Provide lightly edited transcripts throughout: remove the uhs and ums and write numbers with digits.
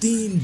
3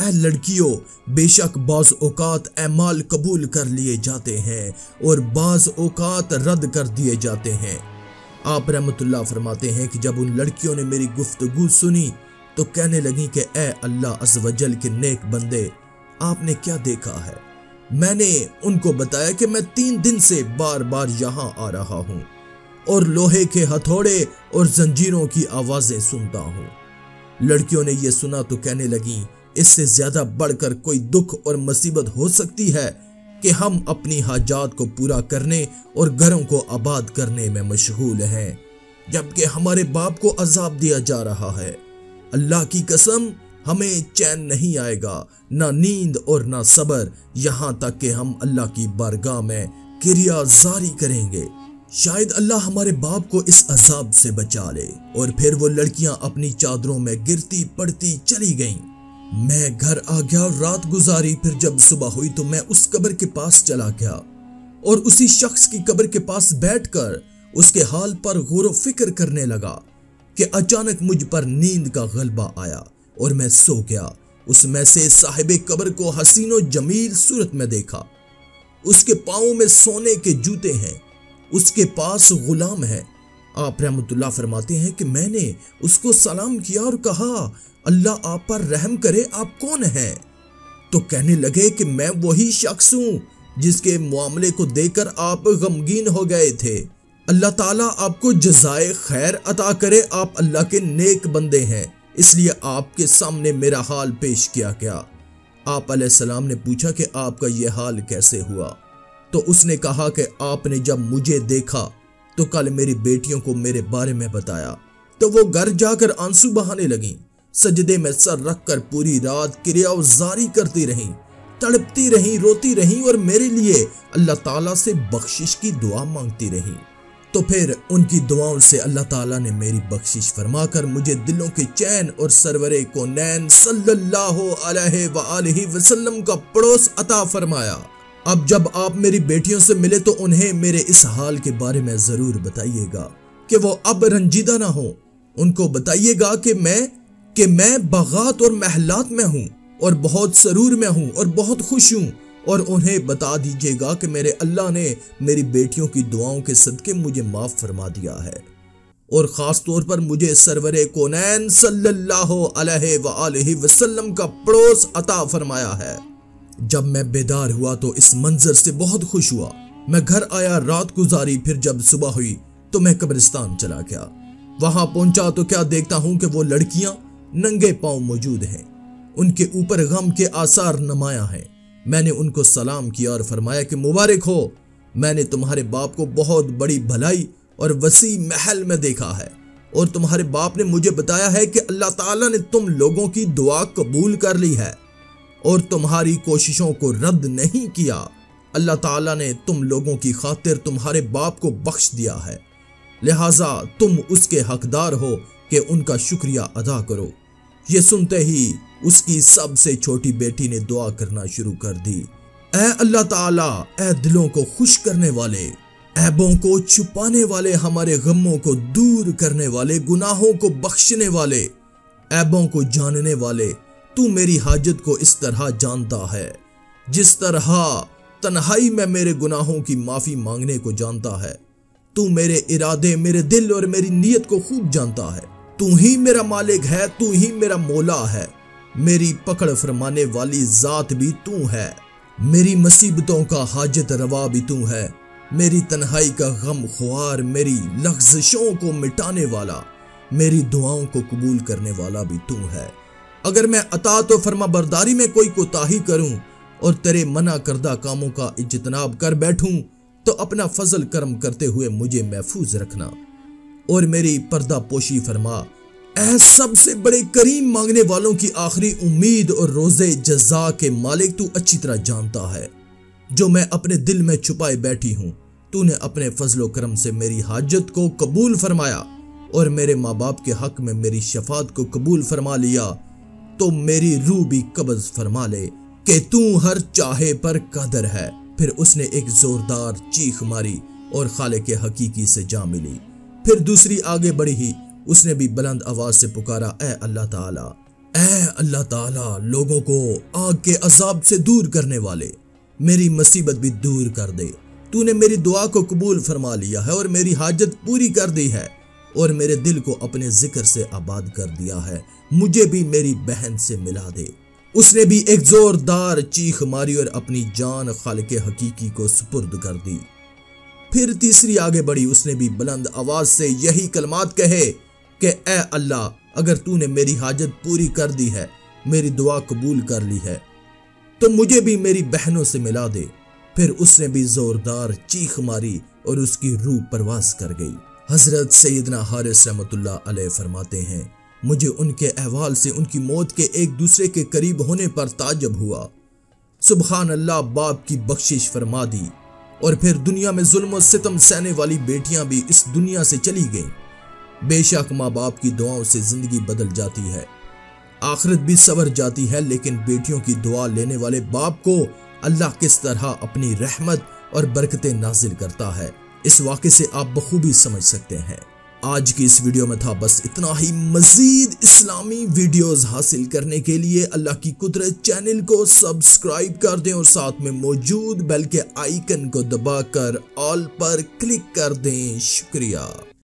اے لڑکیوں، بے شک بعض اوقات اعمال قبول کر لیے جاتے ہیں اور بعض اوقات رد کر دیے جاتے ہیں۔ آپ رحمت اللہ فرماتے ہیں کہ جب ان لڑکیوں نے میری گفتگو سنی تو کہنے لگیں کہ اے اللہ عز و جل کے نیک بندے، آپ نے کیا دیکھا ہے؟ میں نے ان کو بتایا کہ میں 3 دن سے بار بار یہاں آ رہا ہوں اور لوہے کے ہتھوڑے اور زنجیروں کی آوازیں سنتا ہوں۔ لڑکیوں نے یہ سنا تو کہنے لگیں، اس سے زیادہ بڑھ کر کوئی دکھ اور مصیبت ہو سکتی ہے کہ ہم اپنی حاجات کو پورا کرنے اور گھروں کو آباد کرنے میں مشغول ہیں، جبکہ ہمارے باپ کو عذاب دیا جا رہا ہے۔ اللہ کی قسم، ہمیں چین نہیں آئے گا، نہ نیند اور نہ صبر، یہاں تک کہ ہم اللہ کی بارگاہ میں کریا زاری کریں گے۔ شاید اللہ ہمارے باپ کو اس عذاب سے بچا لے۔ اور پھر وہ لڑکیاں اپنی چادروں میں گرتی پڑتی چلی گئیں۔ میں گھر آ گیا اور رات گزاری۔ پھر جب صبح ہوئی تو میں اس قبر کے پاس چلا گیا اور اسی شخص کی قبر کے پاس بیٹھ کر اس کے حال پر غور و فکر کرنے لگا کہ اچانک مجھ پر نیند کا غلبہ آیا اور میں سو گیا۔ اس میں سے صاحب قبر کو حسین و جمیل صورت میں دیکھا۔ اس کے پاؤں میں سونے کے جوتے ہیں، اس کے پاس غلام ہے۔ آپ رحمت اللہ فرماتے ہیں کہ میں نے اس کو سلام کیا اور کہا، اللہ آپ پر رحم کرے، آپ کون ہیں؟ تو کہنے لگے کہ میں وہی شخص ہوں جس کے معاملے کو دیکھ کر آپ غمگین ہو گئے تھے۔ اللہ تعالیٰ آپ کو جزائے خیر عطا کرے، آپ اللہ کے نیک بندے ہیں، اس لیے آپ کے سامنے میرا حال پیش کیا گیا۔ آپ علیہ السلام نے پوچھا کہ آپ کا یہ حال کیسے ہوا؟ تو اس نے کہا کہ آپ نے جب مجھے دیکھا تو کل میری بیٹیوں کو میرے بارے میں بتایا تو وہ گھر جا کر آنسو بہانے لگیں، سجدے میں سر رکھ کر پوری رات کریا زاری کرتی رہیں، تڑپتی رہیں، روتی رہیں اور میرے لیے اللہ تعالیٰ سے بخشش کی دعا مانگتی رہیں۔ تو پھر ان کی دعاؤں سے اللہ تعالیٰ نے میری بخشش فرما کر مجھے دلوں کے چین اور سرور کونین صلی اللہ علیہ وآلہ وسلم کا پڑوس عطا فرمایا۔ اب جب آپ میری بیٹیوں سے ملے تو انہیں میرے اس حال کے بارے میں ضرور بتائیے گا کہ وہ اب رنجیدہ نہ ہوں۔ ان کو بتائیے گا کہ میں باغات اور محلات میں ہوں اور بہت سرور میں ہوں اور بہت خوش ہوں، اور انہیں بتا دیجیے گا کہ میرے اللہ نے میری بیٹیوں کی دعاؤں کے صدقے مجھے معاف فرما دیا ہے، اور خاص طور پر مجھے سرور کونین صلی اللہ علیہ وآلہ وسلم کا پڑوس عطا فرمایا ہے۔ جب میں بیدار ہوا تو اس منظر سے بہت خوش ہوا۔ میں گھر آیا، رات گزاری، پھر جب صبح ہوئی تو میں قبرستان چلا گیا۔ وہاں پہنچا تو کیا دیکھتا ہوں کہ وہ لڑکیاں ننگے پاؤں موجود ہیں، ان کے اوپر غم کے آثار نمایاں ہیں۔ میں نے ان کو سلام کیا اور فرمایا کہ مبارک ہو، میں نے تمہارے باپ کو بہت بڑی بھلائی اور وسیع محل میں دیکھا ہے، اور تمہارے باپ نے مجھے بتایا ہے کہ اللہ تعالیٰ نے تم لوگوں کی دعا قبول کر لی ہے اور تمہاری کوششوں کو رد نہیں کیا۔ اللہ تعالیٰ نے تم لوگوں کی خاطر تمہارے باپ کو بخش دیا ہے، لہٰذا تم اس کے حقدار ہو کہ ان کا شکریہ ادا کرو۔ یہ سنتے ہی اس کی سب سے چھوٹی بیٹی نے دعا کرنا شروع کر دی، اے اللہ تعالیٰ، اے دلوں کو خوش کرنے والے، عیبوں کو چھپانے والے، ہمارے غموں کو دور کرنے والے، گناہوں کو بخشنے والے، عیبوں کو جاننے والے، تو میری حاجت کو اس طرح جانتا ہے جس طرح تنہائی میں میرے گناہوں کی معافی مانگنے کو جانتا ہے۔ تو میرے ارادے، میرے دل اور میری نیت کو خوب جانتا ہے۔ تو ہی میرا مالک ہے، تو ہی میرا مولا ہے، میری پکڑ فرمانے والی ذات بھی تو ہے، میری مصیبتوں کا حاجت روا بھی تو ہے، میری تنہائی کا غم خوار، میری لغزشوں کو مٹانے والا، میری دعاؤں کو قبول کرنے والا بھی تو ہے۔ اگر میں اطاعت و فرما برداری میں کوئی کوتاہی کروں اور تیرے منع کردہ کاموں کا اجتناب کر بیٹھوں تو اپنا فضل کرم کرتے ہوئے مجھے محفوظ رکھنا اور میری پردہ پوشی فرما۔ اے سب سے بڑے کریم مانگنے والوں کی آخری امید اور روز جزا کے مالک، تو اچھی طرح جانتا ہے جو میں اپنے دل میں چھپائے بیٹھی ہوں۔ تو نے اپنے فضل و کرم سے میری حاجت کو قبول فرمایا اور میرے ماں باپ کے حق میں میری شفاعت کو قبول فرما لیا، تو میری روح بھی قبض فرما لے کہ تو ہر چاہے پر قادر ہے۔ پھر اس نے ایک زوردار چیخ ماری اور خالق حقیقی سے جا ملی۔ پھر دوسری آگے بڑھی ہی، اس نے بھی بلند آواز سے پکارا، اے اللہ تعالیٰ، اے اللہ تعالیٰ، لوگوں کو آگ کے عذاب سے دور کرنے والے، میری مصیبت بھی دور کر دے۔ تو نے میری دعا کو قبول فرما لیا ہے اور میری حاجت پوری کر دی ہے اور میرے دل کو اپنے ذکر سے آباد کر دیا ہے۔ مجھے بھی میری بہن سے ملا دے۔ اس نے بھی ایک زوردار چیخ ماری اور اپنی جان خالق حقیقی کو سپرد کر دی۔ پھر تیسری آگے بڑھی، اس نے بھی بلند آواز سے یہی کلمات کہے کہ اے اللہ، اگر تو نے میری حاجت پوری کر دی ہے، میری دعا قبول کر لی ہے، تو مجھے بھی میری بہنوں سے ملا دے۔ پھر اس نے بھی زوردار چیخ ماری اور اس کی روح پرواز کر گئی۔ حضرت سیدنا حارث رحمۃ اللہ علیہ فرماتے ہیں، مجھے ان کے احوال سے ان کی موت کے ایک دوسرے کے قریب ہونے پر تعجب ہوا۔ سبحان اللہ، باپ کی بخشش فرما دی اور پھر دنیا میں ظلم و ستم سہنے والی بیٹیاں بھی اس دنیا سے چلی گئیں۔ بے شک ماں باپ کی دعاؤں سے زندگی بدل جاتی ہے، آخرت بھی سنور جاتی ہے، لیکن بیٹیوں کی دعا لینے والے باپ کو اللہ کس طرح اپنی رحمت اور برکتیں نازل کرتا ہے، اس واقعے سے آپ بخوبی سمجھ سکتے ہیں۔ آج کی اس ویڈیو میں تھا بس اتنا ہی۔ مزید اسلامی ویڈیوز حاصل کرنے کے لیے اللہ کی قدرت چینل کو سبسکرائب کر دیں اور ساتھ میں موجود بیل کے آئیکن کو دبا کر آل پر کلک کر دیں۔ شکریہ۔